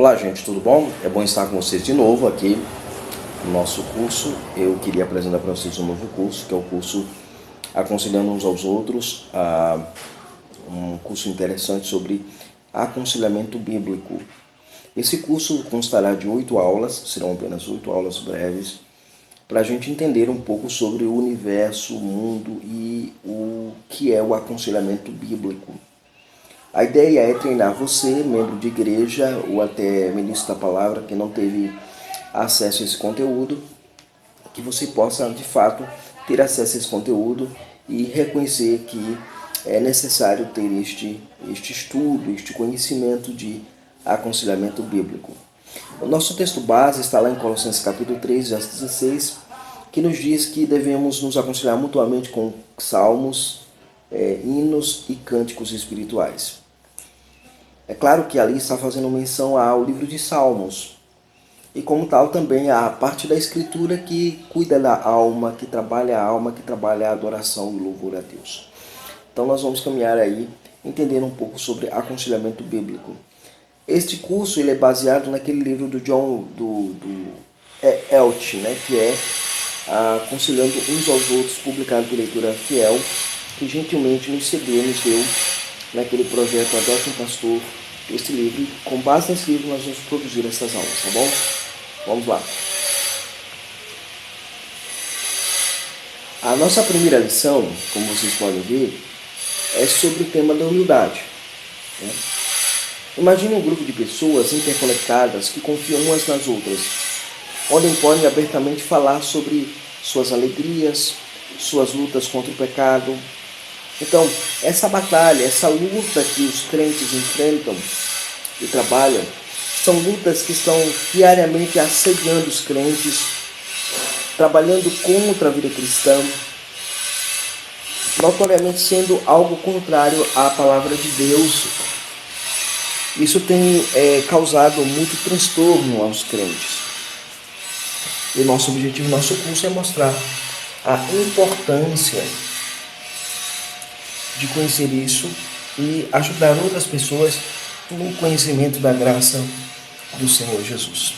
Olá, gente, tudo bom? É bom estar com vocês de novo aqui no nosso curso. Eu queria apresentar para vocês um novo curso, que é o curso Aconselhando uns aos Outros, um curso interessante sobre aconselhamento bíblico. Esse curso constará de 8 aulas, serão apenas 8 aulas breves, para a gente entender um pouco sobre o universo, o mundo e o que é o aconselhamento bíblico. A ideia é treinar você, membro de igreja ou até ministro da palavra, que não teve acesso a esse conteúdo, que você possa de fato ter acesso a esse conteúdo e reconhecer que é necessário ter este estudo, este conhecimento de aconselhamento bíblico. O nosso texto base está lá em Colossenses capítulo 3, verso 16, que nos diz que devemos nos aconselhar mutuamente com salmos, hinos e cânticos espirituais. É claro que ali está fazendo menção ao livro de Salmos, e como tal também a parte da escritura que cuida da alma, que trabalha a alma, que trabalha a adoração e louvor a Deus. Então nós vamos caminhar aí, entendendo um pouco sobre aconselhamento bíblico. Este curso ele é baseado naquele livro do John Elch, né, que é Aconselhando uns aos outros, publicado por Leitura Fiel, que gentilmente nos cedeu, nos deu naquele projeto Adote um Pastor, este livro. Com base nesse livro nós vamos produzir essas aulas, tá bom? Vamos lá. A nossa primeira lição, como vocês podem ver, é sobre o tema da humildade. Imagine um grupo de pessoas interconectadas que confiam umas nas outras, onde podem abertamente falar sobre suas alegrias, suas lutas contra o pecado. Então, essa batalha, essa luta que os crentes enfrentam e trabalham, são lutas que estão diariamente assediando os crentes, trabalhando contra a vida cristã, notoriamente sendo algo contrário à palavra de Deus. Isso tem causado muito transtorno aos crentes. E nosso objetivo, nosso curso é mostrar a importância de conhecer isso e ajudar outras pessoas no conhecimento da graça do Senhor Jesus.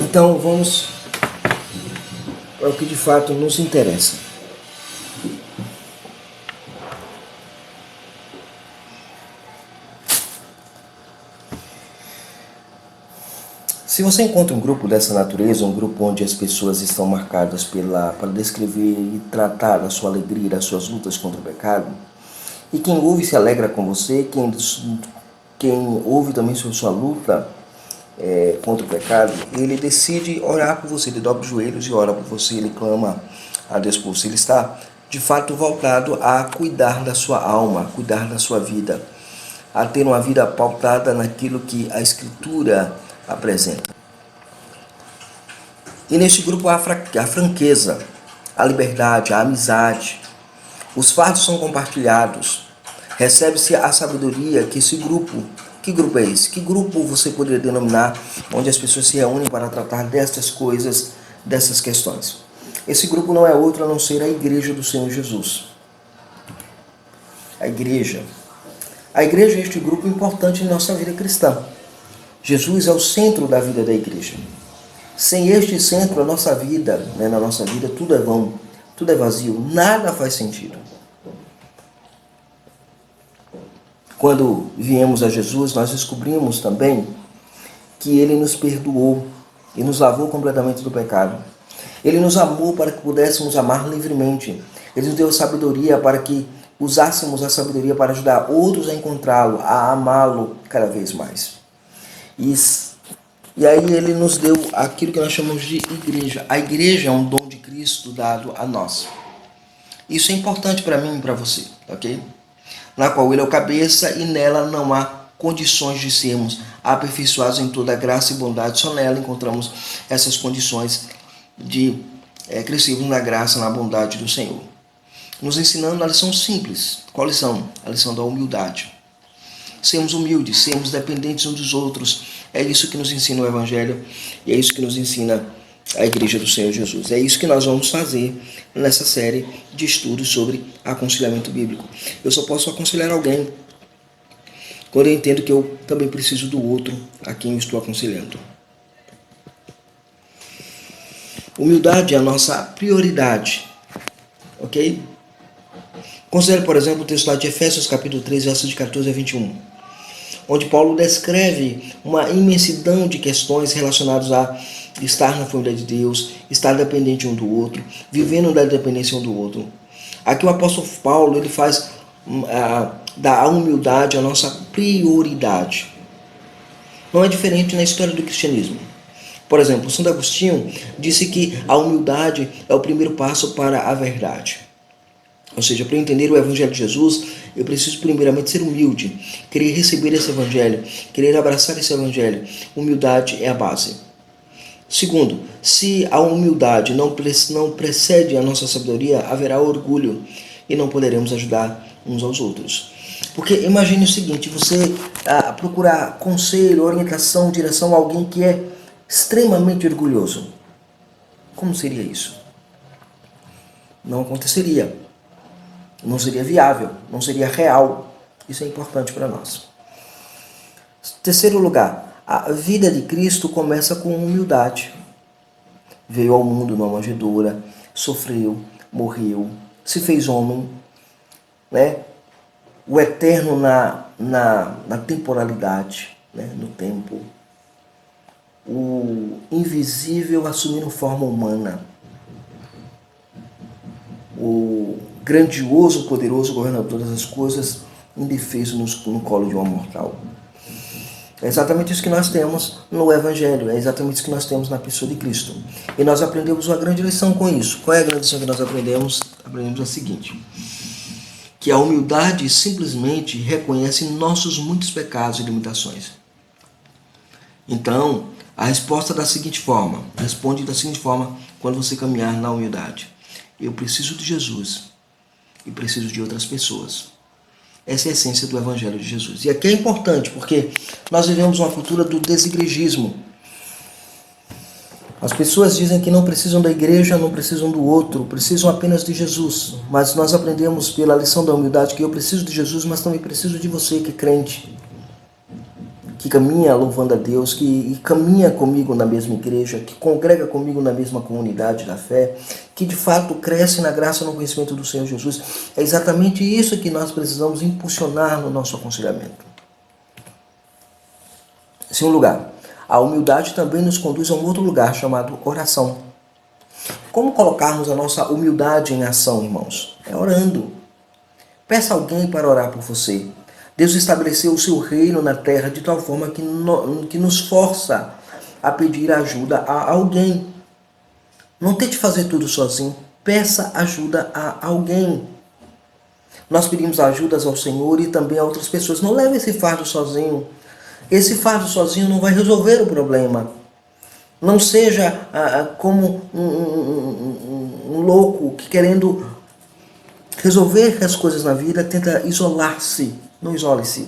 Então vamos para o que de fato nos interessa. Se você encontra um grupo dessa natureza, um grupo onde as pessoas estão marcadas para descrever e tratar da sua alegria, das suas lutas contra o pecado, e quem ouve se alegra com você, quem ouve também sobre sua luta contra o pecado, ele decide orar por você, ele dobra os joelhos e ora por você, ele clama a Deus por você, ele está de fato voltado a cuidar da sua alma, a cuidar da sua vida, a ter uma vida pautada naquilo que a Escritura apresenta. E neste grupo há a franqueza, a liberdade, a amizade, os fardos são compartilhados, recebe-se a sabedoria que esse grupo, que grupo é esse? Que grupo você poderia denominar onde as pessoas se reúnem para tratar destas coisas, dessas questões? Esse grupo não é outro a não ser a igreja do Senhor Jesus. A igreja é este grupo importante em nossa vida cristã. Jesus é o centro da vida da igreja. Sem este centro, na nossa vida tudo é vão, tudo é vazio, nada faz sentido. Quando viemos a Jesus, nós descobrimos também que Ele nos perdoou e nos lavou completamente do pecado. Ele nos amou para que pudéssemos amar livremente. Ele nos deu sabedoria para que usássemos a sabedoria para ajudar outros a encontrá-lo, a amá-lo cada vez mais. E aí Ele nos deu aquilo que nós chamamos de igreja. A igreja é um dom de Cristo dado a nós. Isso é importante para mim e para você, ok? Na qual Ele é o cabeça e nela não há condições de sermos aperfeiçoados em toda a graça e bondade. Só nela encontramos essas condições de crescermos na graça, na bondade do Senhor. Nos ensinando a lição simples. Qual lição? A lição da humildade. sermos humildes, sermos dependentes uns dos outros. É isso que nos ensina o Evangelho e é isso que nos ensina a Igreja do Senhor Jesus. É isso que nós vamos fazer nessa série de estudos sobre aconselhamento bíblico. Eu só posso aconselhar alguém quando eu entendo que eu também preciso do outro a quem eu estou aconselhando. Humildade é a nossa prioridade, ok? Considere, por exemplo, o texto lá de Efésios capítulo 3, versos de 14 a 21, onde Paulo descreve uma imensidão de questões relacionadas a estar na família de Deus, estar dependente um do outro, vivendo da dependência um do outro. Aqui o apóstolo Paulo ele faz da humildade a nossa prioridade. Não é diferente na história do cristianismo. Por exemplo, Santo Agostinho disse que a humildade é o primeiro passo para a verdade. Ou seja, para eu entender o Evangelho de Jesus, eu preciso primeiramente ser humilde, querer receber esse Evangelho, querer abraçar esse Evangelho. Humildade é a base. Segundo, se a humildade não precede a nossa sabedoria, haverá orgulho e não poderemos ajudar uns aos outros. Porque imagine o seguinte, você procurar conselho, orientação, direção a alguém que é extremamente orgulhoso. Como seria isso? Não aconteceria. Não seria viável, não seria real. Isso é importante para nós. Terceiro lugar, a vida de Cristo começa com humildade. Veio ao mundo numa manjedoura, sofreu, morreu, se fez homem, né? O eterno na temporalidade, né? No tempo. O invisível assumindo forma humana. O grandioso, poderoso, governador de todas as coisas, indefeso no colo de uma mortal. É exatamente isso que nós temos no Evangelho, é exatamente isso que nós temos na pessoa de Cristo. E nós aprendemos uma grande lição com isso. Qual é a grande lição que nós aprendemos? Aprendemos a seguinte, que a humildade simplesmente reconhece nossos muitos pecados e limitações. Então, responde da seguinte forma, quando você caminhar na humildade. Eu preciso de Jesus e preciso de outras pessoas. Essa é a essência do Evangelho de Jesus. E aqui é importante, porque nós vivemos uma cultura do desigrejismo. As pessoas dizem que não precisam da igreja, não precisam do outro, precisam apenas de Jesus. Mas nós aprendemos pela lição da humildade que eu preciso de Jesus, mas também preciso de você que é crente, que caminha louvando a Deus, que caminha comigo na mesma igreja, que congrega comigo na mesma comunidade da fé, que de fato cresce na graça e no conhecimento do Senhor Jesus. É exatamente isso que nós precisamos impulsionar no nosso aconselhamento. Em segundo lugar, a humildade também nos conduz a um outro lugar chamado oração. Como colocarmos a nossa humildade em ação, irmãos? É orando. Peça alguém para orar por você. Deus estabeleceu o seu reino na terra de tal forma que nos força a pedir ajuda a alguém. Não tente fazer tudo sozinho. Peça ajuda a alguém. Nós pedimos ajudas ao Senhor e também a outras pessoas. Não leve esse fardo sozinho. Esse fardo sozinho não vai resolver o problema. Não seja como um louco que querendo resolver as coisas na vida tenta isolar-se. Não isole-se.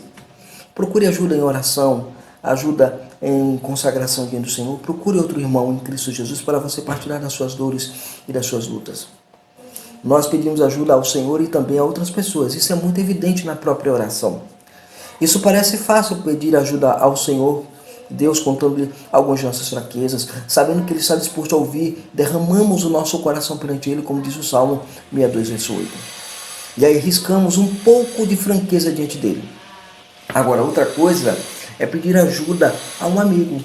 Procure ajuda em oração, ajuda em consagração diante do Senhor. Procure outro irmão em Cristo Jesus para você partilhar das suas dores e das suas lutas. Nós pedimos ajuda ao Senhor e também a outras pessoas. Isso é muito evidente na própria oração. Isso parece fácil, pedir ajuda ao Senhor, Deus contando-lhe algumas de nossas fraquezas, sabendo que Ele está disposto a ouvir, derramamos o nosso coração perante Ele, como diz o Salmo 62, verso 8. E aí riscamos um pouco de franqueza diante dele. Agora, outra coisa é pedir ajuda a um amigo.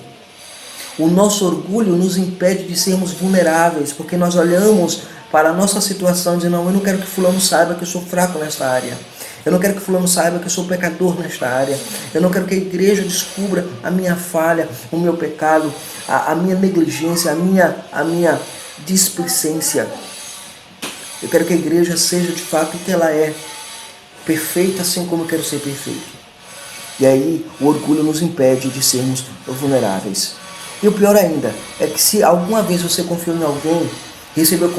O nosso orgulho nos impede de sermos vulneráveis, porque nós olhamos para a nossa situação e dizemos, não, eu não quero que fulano saiba que eu sou fraco nesta área. Eu não quero que fulano saiba que eu sou pecador nesta área. Eu não quero que a igreja descubra a minha falha, o meu pecado, a minha negligência, a minha displicência. Eu quero que a igreja seja de fato o que ela é, perfeita assim como eu quero ser perfeito. E aí o orgulho nos impede de sermos vulneráveis. E o pior ainda é que se alguma vez você confiou em alguém, recebeu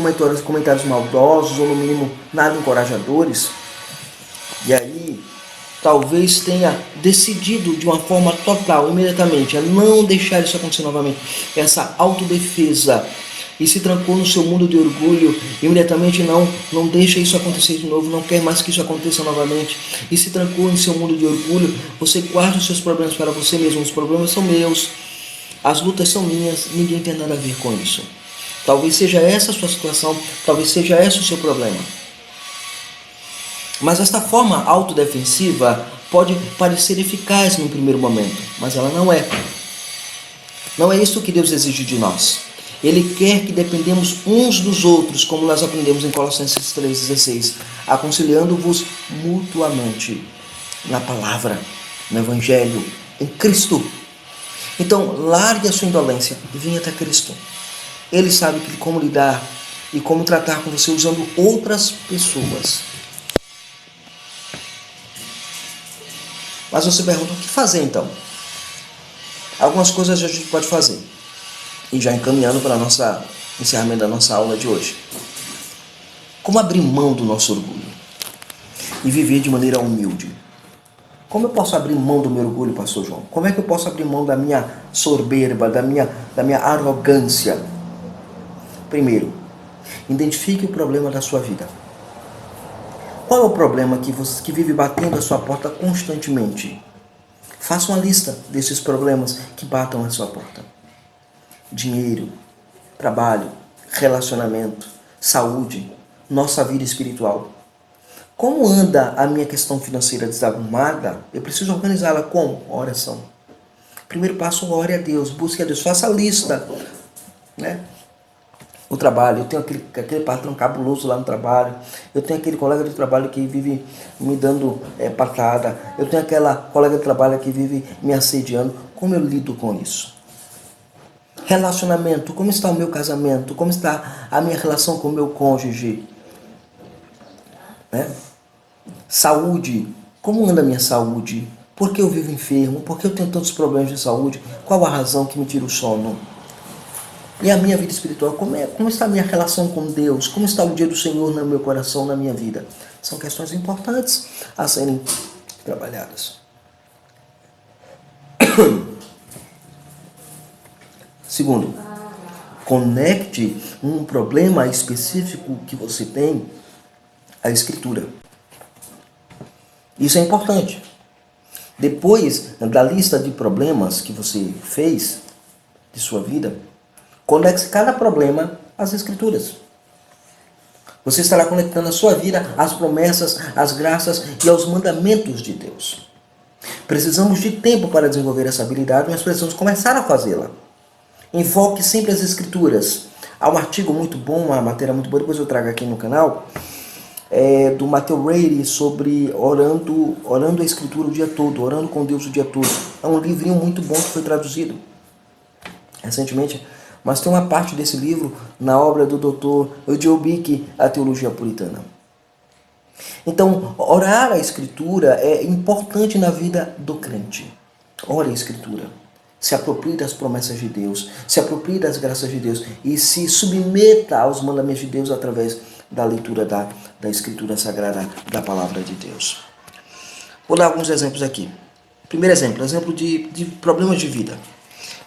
comentários maldosos ou no mínimo nada encorajadores, e aí talvez tenha decidido de uma forma total, imediatamente, a não deixar isso acontecer novamente. Essa autodefesa. E se trancou no seu mundo de orgulho, imediatamente não deixa isso acontecer de novo, não quer mais que isso aconteça novamente. E se trancou no seu mundo de orgulho, você guarda os seus problemas para você mesmo, os problemas são meus, as lutas são minhas, ninguém tem nada a ver com isso. Talvez seja essa a sua situação, talvez seja esse o seu problema. Mas esta forma autodefensiva pode parecer eficaz no primeiro momento, mas ela não é. Não é isso que Deus exige de nós. Ele quer que dependemos uns dos outros, como nós aprendemos em Colossenses 3,16, aconselhando-vos mutuamente na palavra, no Evangelho, em Cristo. Então, largue a sua indolência e venha até Cristo. Ele sabe como lidar e como tratar com você usando outras pessoas. Mas você pergunta, o que fazer então? Algumas coisas a gente pode fazer. E já encaminhando para o encerramento da nossa aula de hoje. Como abrir mão do nosso orgulho e viver de maneira humilde? Como eu posso abrir mão do meu orgulho, pastor João? Como é que eu posso abrir mão da minha soberba, da minha arrogância? Primeiro, identifique o problema da sua vida. Qual é o problema que vive batendo a sua porta constantemente? Faça uma lista desses problemas que batam a sua porta. Dinheiro, trabalho, relacionamento, saúde, nossa vida espiritual. Como anda a minha questão financeira desarrumada? Eu preciso organizá-la como? Oração. Primeiro passo, ore a Deus, busque a Deus, faça a lista, né? O trabalho, eu tenho aquele patrão cabuloso lá no trabalho, eu tenho aquele colega de trabalho que vive me dando patada, eu tenho aquela colega de trabalho que vive me assediando. Como eu lido com isso? Relacionamento, como está o meu casamento? Como está a minha relação com o meu cônjuge? Né? Saúde, como anda a minha saúde? Por que eu vivo enfermo? Por que eu tenho tantos problemas de saúde? Qual a razão que me tira o sono? E a minha vida espiritual, como está a minha relação com Deus? Como está o dia do Senhor no meu coração, na minha vida? São questões importantes a serem trabalhadas. Segundo, conecte um problema específico que você tem à Escritura. Isso é importante. Depois da lista de problemas que você fez de sua vida, conecte cada problema às Escrituras. Você estará conectando a sua vida às promessas, às graças e aos mandamentos de Deus. Precisamos de tempo para desenvolver essa habilidade, mas precisamos começar a fazê-la. Enfoque sempre as Escrituras. Há um artigo muito bom, uma matéria muito boa, depois eu trago aqui no canal, do Matthew Rady sobre orando a Escritura o dia todo, orando com Deus o dia todo. É um livrinho muito bom que foi traduzido recentemente, mas tem uma parte desse livro na obra do Dr. Joe Bick, A Teologia Puritana. Então, orar a Escritura é importante na vida do crente. Ore a Escritura. Se aproprie das promessas de Deus, se aproprie das graças de Deus e se submeta aos mandamentos de Deus através da leitura da Escritura Sagrada, da Palavra de Deus. Vou dar alguns exemplos aqui. Primeiro exemplo de problemas de vida.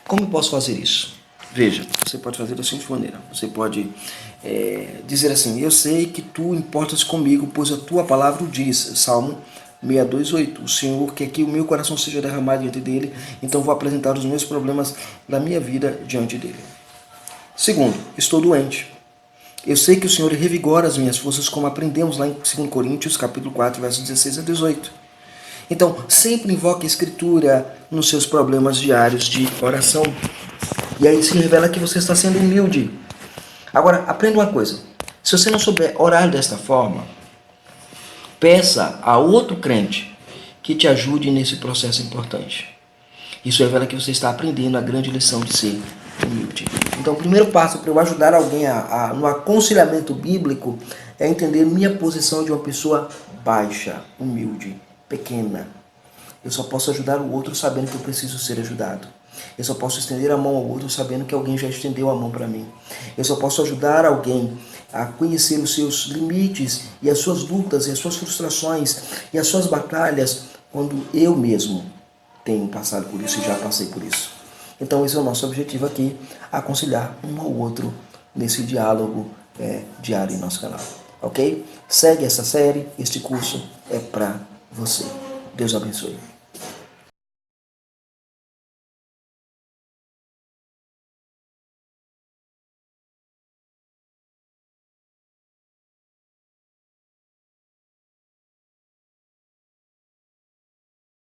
Como eu posso fazer isso? Veja, você pode fazer da seguinte maneira. Você pode dizer assim: eu sei que tu importas comigo, pois a tua palavra o diz. Salmo 62:8. O Senhor quer que o meu coração seja derramado diante dele, então vou apresentar os meus problemas da minha vida diante dele. Segundo, estou doente. Eu sei que o Senhor revigora as minhas forças, como aprendemos lá em 2 Coríntios, capítulo 4, versos 16 a 18. Então, sempre invoque a Escritura nos seus problemas diários de oração. E aí se revela que você está sendo humilde. Agora, aprenda uma coisa. Se você não souber orar desta forma, peça a outro crente que te ajude nesse processo importante. Isso revela que você está aprendendo a grande lição de ser humilde. Então, o primeiro passo para eu ajudar alguém no aconselhamento bíblico é entender minha posição de uma pessoa baixa, humilde, pequena. Eu só posso ajudar o outro sabendo que eu preciso ser ajudado. Eu só posso estender a mão ao outro sabendo que alguém já estendeu a mão para mim. Eu só posso ajudar alguém a conhecer os seus limites e as suas lutas e as suas frustrações e as suas batalhas quando eu mesmo tenho passado por isso e já passei por isso. Então esse é o nosso objetivo aqui, aconselhar um ao outro nesse diálogo diário em nosso canal, ok? Segue essa série, este curso é para você. Deus abençoe.